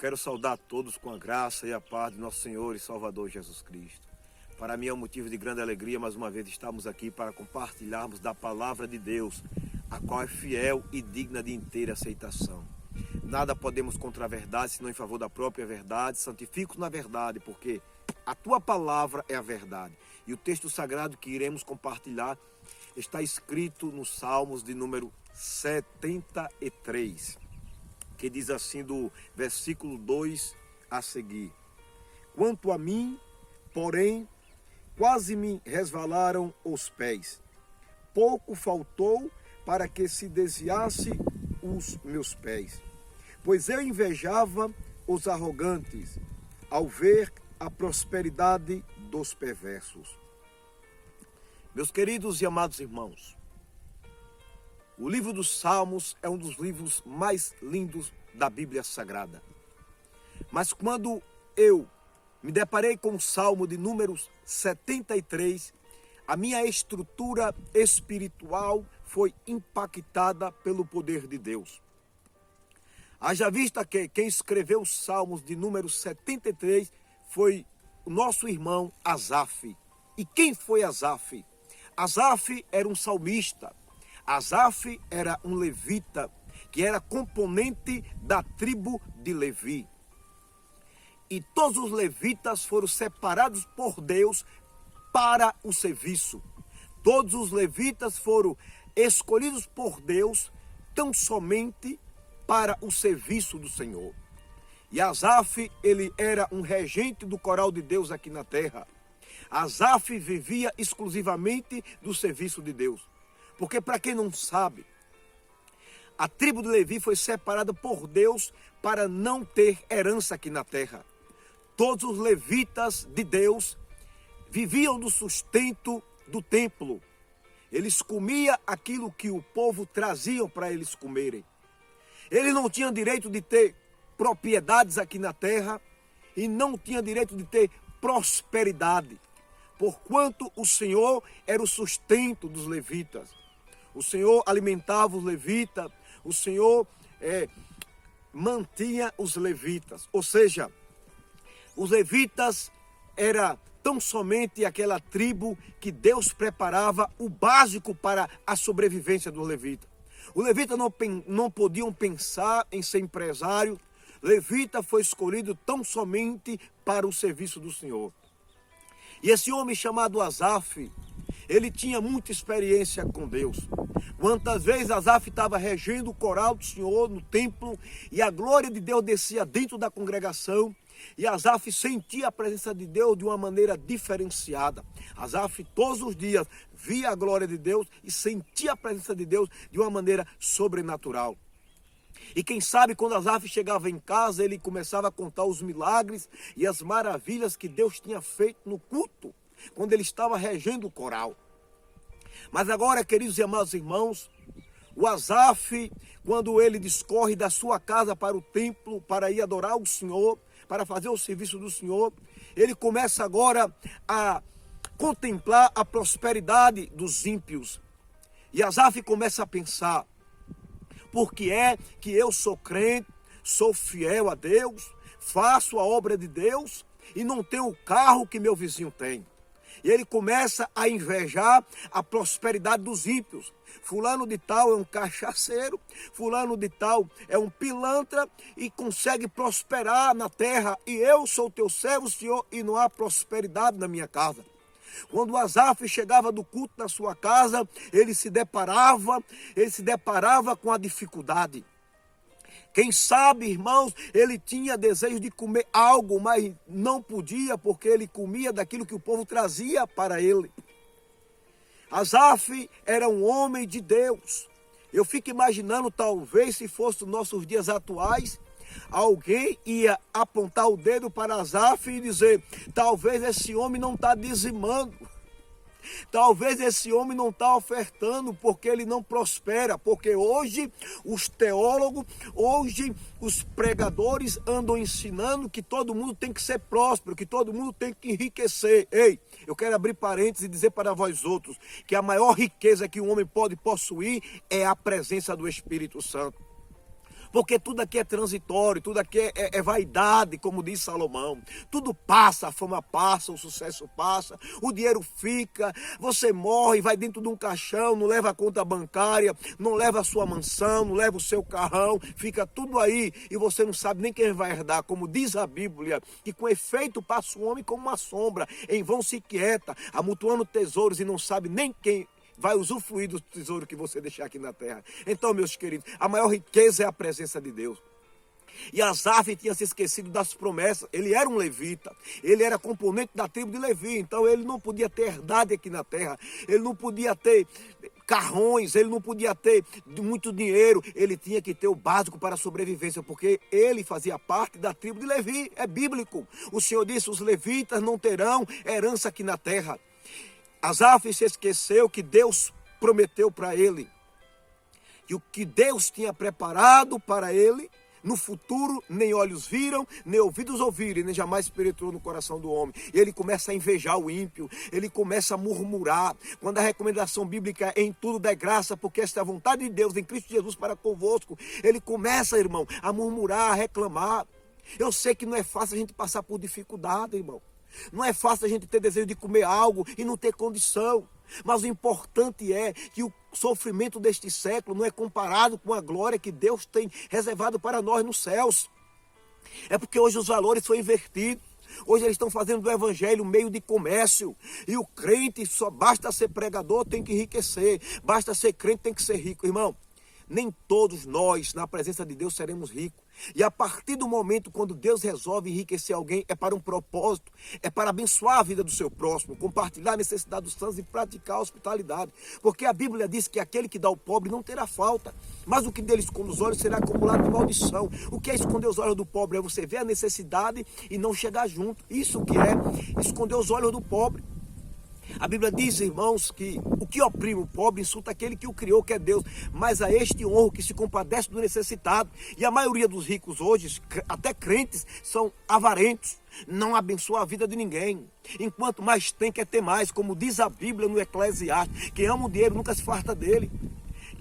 Quero saudar todos com a graça e a paz de nosso Senhor e Salvador Jesus Cristo. Para mim é um motivo de grande alegria, mais uma vez, estarmos aqui para compartilharmos da palavra de Deus, a qual é fiel e digna de inteira aceitação. Nada podemos contra a verdade, senão em favor da própria verdade. Santifica-os na verdade, porque a tua palavra é a verdade. E o texto sagrado que iremos compartilhar está escrito nos Salmos de número 73, que diz assim do versículo 2 a seguir: Quanto a mim, porém, quase me resvalaram os pés. Pouco faltou para que se desviasse os meus pés. Pois eu invejava os arrogantes ao ver a prosperidade dos perversos. Meus queridos e amados irmãos, o livro dos Salmos é um dos livros mais lindos da Bíblia Sagrada. Mas quando eu me deparei com o Salmo de números 73, a minha estrutura espiritual foi impactada pelo poder de Deus. Haja vista que quem escreveu os Salmos de número 73 foi o nosso irmão Asaf. E quem foi Asaf? Asaf era um salmista. Asaf era um levita, que era componente da tribo de Levi. E todos os levitas foram separados por Deus para o serviço. Todos os levitas foram escolhidos por Deus tão somente para o serviço do Senhor. E Asaf, ele era um regente do coral de Deus aqui na terra. Asaf vivia exclusivamente do serviço de Deus. Porque, para quem não sabe, a tribo de Levi foi separada por Deus para não ter herança aqui na terra. Todos os levitas de Deus viviam do sustento do templo. Eles comiam aquilo que o povo trazia para eles comerem. Eles não tinham direito de ter propriedades aqui na terra e não tinham direito de ter prosperidade, porquanto o Senhor era o sustento dos levitas. O Senhor alimentava os levitas, o Senhor mantinha os levitas. Ou seja, os levitas era tão somente aquela tribo que Deus preparava o básico para a sobrevivência dos levitas. Os levitas não podiam pensar em ser empresário. Levita foi escolhido tão somente para o serviço do Senhor. E esse homem chamado Asaf, ele tinha muita experiência com Deus. Quantas vezes Asaf estava regendo o coral do Senhor no templo e a glória de Deus descia dentro da congregação e Asaf sentia a presença de Deus de uma maneira diferenciada. Asaf todos os dias via a glória de Deus e sentia a presença de Deus de uma maneira sobrenatural. E quem sabe quando Asaf chegava em casa, ele começava a contar os milagres e as maravilhas que Deus tinha feito no culto, quando ele estava regendo o coral. Mas agora, queridos e amados irmãos, o Asaf, quando ele discorre da sua casa para o templo, para ir adorar o Senhor, para fazer o serviço do Senhor, ele começa agora a contemplar a prosperidade dos ímpios. E Asaf começa a pensar: por que é que eu sou crente, sou fiel a Deus, faço a obra de Deus e não tenho o carro que meu vizinho tem? E ele começa a invejar a prosperidade dos ímpios. Fulano de tal é um cachaceiro, fulano de tal é um pilantra e consegue prosperar na terra. E eu sou teu servo, Senhor, e não há prosperidade na minha casa. Quando Asaf chegava do culto na sua casa, ele se deparava com a dificuldade. Quem sabe, irmãos, ele tinha desejo de comer algo, mas não podia, porque ele comia daquilo que o povo trazia para ele. Asaf era um homem de Deus. Eu fico imaginando, talvez, se fosse nos nossos dias atuais, alguém ia apontar o dedo para Asaf e dizer: talvez esse homem não está dizimando. Talvez esse homem não está ofertando porque ele não prospera. Porque hoje os teólogos, hoje os pregadores andam ensinando que todo mundo tem que ser próspero, que todo mundo tem que enriquecer. Ei, eu quero abrir parênteses e dizer para vós outros que a maior riqueza que um homem pode possuir é a presença do Espírito Santo. Porque tudo aqui é transitório, tudo aqui é vaidade, como diz Salomão. Tudo passa, a fama passa, o sucesso passa, o dinheiro fica, você morre, vai dentro de um caixão, não leva a conta bancária, não leva a sua mansão, não leva o seu carrão, fica tudo aí e você não sabe nem quem vai herdar, como diz a Bíblia, que com efeito passa o homem como uma sombra, em vão se quieta, amontoando tesouros e não sabe nem quem vai usufruir do tesouro que você deixar aqui na terra. Então, meus queridos, a maior riqueza é a presença de Deus. E Asaf tinha se esquecido das promessas. Ele era um levita, ele era componente da tribo de Levi, então ele não podia ter herdade aqui na terra, ele não podia ter carrões, ele não podia ter muito dinheiro, ele tinha que ter o básico para a sobrevivência, porque ele fazia parte da tribo de Levi, é bíblico. O Senhor disse, os levitas não terão herança aqui na terra. Asaf se esqueceu que Deus prometeu para ele, e o que Deus tinha preparado para ele, no futuro, nem olhos viram, nem ouvidos ouviram, nem jamais penetrou no coração do homem. E ele começa a invejar o ímpio, ele começa a murmurar. Quando a recomendação bíblica é em tudo dê graça, porque esta é a vontade de Deus em Cristo Jesus para convosco, ele começa, irmão, a murmurar, a reclamar. Eu sei que não é fácil a gente passar por dificuldade, irmão. Não é fácil a gente ter desejo de comer algo e não ter condição. Mas o importante é que o sofrimento deste século não é comparado com a glória que Deus tem reservado para nós nos céus. É porque hoje os valores são invertidos. Hoje eles estão fazendo do evangelho um meio de comércio. E o crente só basta ser pregador, tem que enriquecer. Basta ser crente, tem que ser rico. Irmão, nem todos nós, na presença de Deus, seremos ricos. E a partir do momento quando Deus resolve enriquecer alguém, é para um propósito, é para abençoar a vida do seu próximo, compartilhar a necessidade dos santos e praticar a hospitalidade. Porque a Bíblia diz que aquele que dá ao pobre não terá falta, mas o que dele esconde os olhos será acumulado de maldição. O que é esconder os olhos do pobre? É você ver a necessidade e não chegar junto. Isso que é esconder os olhos do pobre. A Bíblia diz, irmãos, que o que oprime o pobre insulta aquele que o criou, que é Deus. Mas a este honra que se compadece do necessitado. E a maioria dos ricos hoje, até crentes, são avarentos. Não abençoa a vida de ninguém. Enquanto mais tem, quer ter mais. Como diz a Bíblia no Eclesiastes, quem ama o dinheiro nunca se farta dele.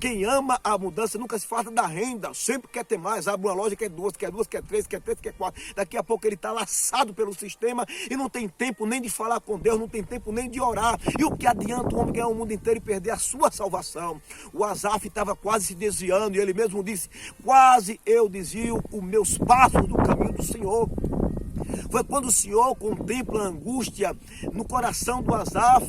Quem ama a mudança nunca se farta da renda, sempre quer ter mais, abre uma loja, quer duas, quer três, quer quatro. Daqui a pouco ele está laçado pelo sistema e não tem tempo nem de falar com Deus, não tem tempo nem de orar. E o que adianta o homem ganhar o mundo inteiro e perder a sua salvação? O Asaf estava quase se desviando e ele mesmo disse, quase eu desvio os meus passos do caminho do Senhor. Foi quando o Senhor contempla a angústia no coração do Asaf.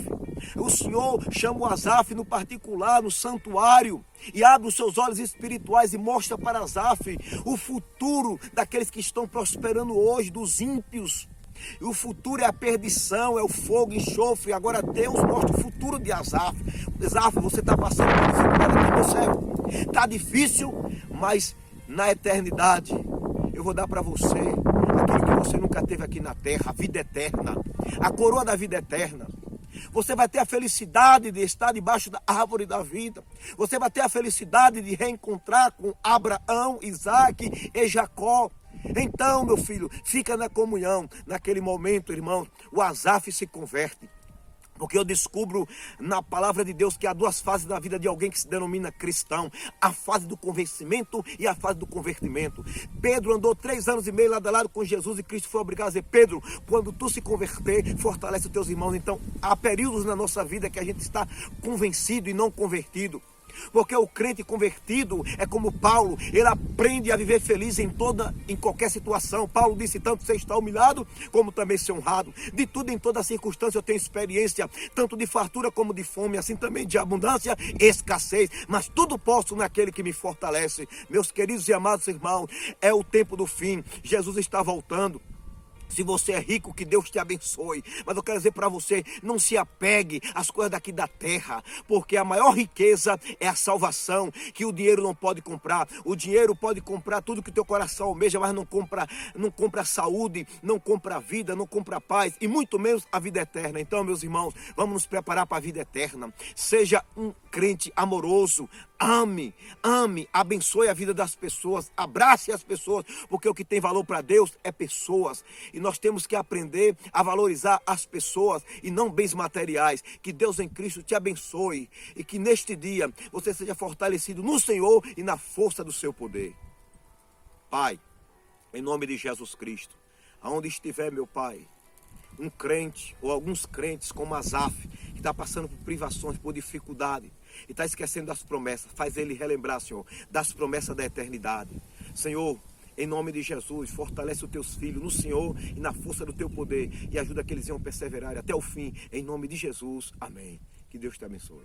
O Senhor chama o Asaf no particular, no santuário, e abre os seus olhos espirituais e mostra para Asaf o futuro daqueles que estão prosperando hoje, dos ímpios. E o futuro é a perdição, é o fogo, enxofre. Agora Deus mostra o futuro de Asaf. Asaf, você está passando por dificuldade aqui no céu. Está difícil, mas na eternidade eu vou dar para você aquilo que você nunca teve aqui na terra, a vida eterna, a coroa da vida eterna. Você vai ter a felicidade de estar debaixo da árvore da vida. Você vai ter a felicidade de reencontrar com Abraão, Isaac e Jacó. Então, meu filho, fica na comunhão. Naquele momento, irmão, o Asaf se converte. Porque eu descubro na palavra de Deus que há duas fases na vida de alguém que se denomina cristão. A fase do convencimento e a fase do convertimento. Pedro andou 3 anos e meio lado a lado com Jesus e Cristo foi obrigado a dizer, Pedro, quando tu se converter, fortalece os teus irmãos. Então, há períodos na nossa vida que a gente está convencido e não convertido. Porque o crente convertido é como Paulo, ele aprende a viver feliz em qualquer situação. Paulo disse, tanto você está humilhado, como também ser honrado. De tudo, em toda circunstância, eu tenho experiência, tanto de fartura como de fome, assim também de abundância e escassez. Mas tudo posso naquele que me fortalece. Meus queridos e amados irmãos, é o tempo do fim. Jesus está voltando. Se você é rico, que Deus te abençoe. Mas eu quero dizer para você, não se apegue às coisas daqui da terra, porque a maior riqueza é a salvação, que o dinheiro não pode comprar. O dinheiro pode comprar tudo que o teu coração almeja, mas não compra saúde, não compra vida, não compra paz, e muito menos a vida eterna. Então, meus irmãos, vamos nos preparar para a vida eterna. Seja um crente amoroso, ame, abençoe a vida das pessoas, abrace as pessoas, porque o que tem valor para Deus é pessoas. E nós temos que aprender a valorizar as pessoas e não bens materiais. Que Deus em Cristo te abençoe e que neste dia você seja fortalecido no Senhor e na força do seu poder. Pai, em nome de Jesus Cristo, aonde estiver, meu Pai, um crente ou alguns crentes como Asaf, que está passando por privações, por dificuldade, e está esquecendo das promessas, faz ele relembrar, Senhor, das promessas da eternidade. Senhor, em nome de Jesus, fortalece os teus filhos no Senhor e na força do teu poder, e ajuda que eles venham perseverar até o fim, em nome de Jesus, amém. Que Deus te abençoe.